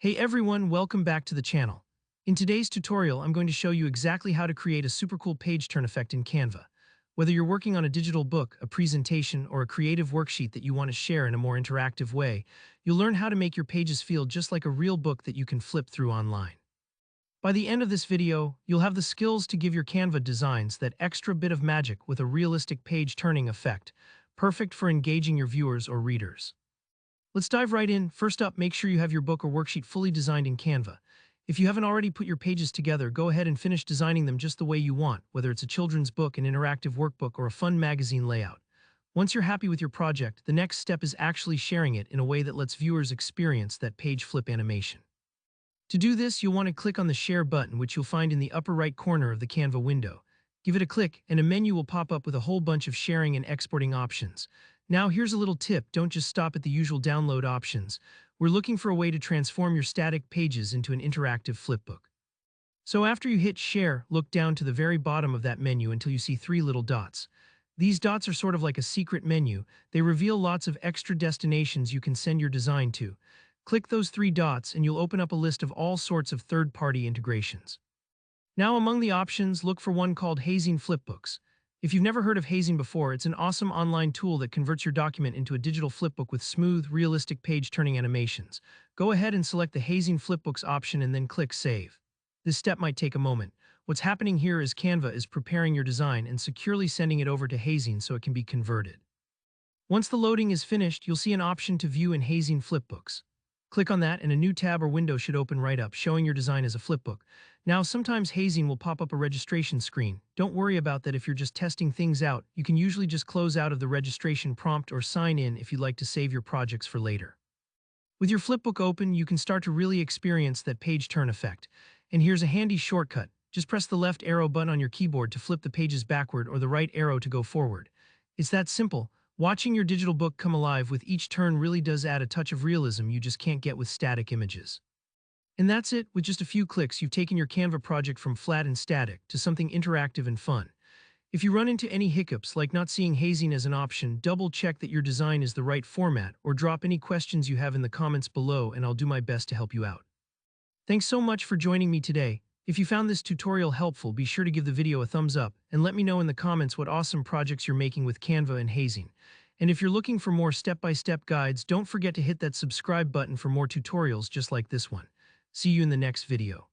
Hey everyone, welcome back to the channel. In today's tutorial, I'm going to show you exactly how to create a super cool page turn effect in Canva. Whether you're working on a digital book, a presentation, or a creative worksheet that you want to share in a more interactive way, you'll learn how to make your pages feel just like a real book that you can flip through online. By the end of this video, you'll have the skills to give your Canva designs that extra bit of magic with a realistic page turning effect, perfect for engaging your viewers or readers. Let's dive right in. First up, make sure you have your book or worksheet fully designed in Canva. If you haven't already put your pages together, go ahead and finish designing them just the way you want, whether it's a children's book, an interactive workbook, or a fun magazine layout. Once you're happy with your project, the next step is actually sharing it in a way that lets viewers experience that page flip animation. To do this, you'll want to click on the Share button, which you'll find in the upper right corner of the Canva window. Give it a click, and a menu will pop up with a whole bunch of sharing and exporting options. Now, here's a little tip. Don't just stop at the usual download options. We're looking for a way to transform your static pages into an interactive flipbook. So after you hit Share, look down to the very bottom of that menu until you see three little dots. These dots are sort of like a secret menu. They reveal lots of extra destinations you can send your design to. Click those three dots and you'll open up a list of all sorts of third-party integrations. Now among the options, look for one called Hazing Flipbooks. If you've never heard of Hazing before, it's an awesome online tool that converts your document into a digital flipbook with smooth, realistic page-turning animations. Go ahead and select the Hazing Flipbooks option and then click Save. This step might take a moment. What's happening here is Canva is preparing your design and securely sending it over to Hazing so it can be converted. Once the loading is finished, you'll see an option to view in Hazing Flipbooks. Click on that and a new tab or window should open right up, showing your design as a flipbook. Now, sometimes Hazing will pop up a registration screen. Don't worry about that if you're just testing things out. You can usually just close out of the registration prompt or sign in if you'd like to save your projects for later. With your flipbook open, you can start to really experience that page turn effect. And here's a handy shortcut. Just press the left arrow button on your keyboard to flip the pages backward or the right arrow to go forward. It's that simple. Watching your digital book come alive with each turn really does add a touch of realism you just can't get with static images. And that's it. With just a few clicks, you've taken your Canva project from flat and static to something interactive and fun. If you run into any hiccups, like not seeing Hazing as an option, double-check that your design is the right format or drop any questions you have in the comments below and I'll do my best to help you out. Thanks so much for joining me today. If you found this tutorial helpful, be sure to give the video a thumbs up and let me know in the comments what awesome projects you're making with Canva and Hazing. And if you're looking for more step-by-step guides, don't forget to hit that subscribe button for more tutorials just like this one. See you in the next video.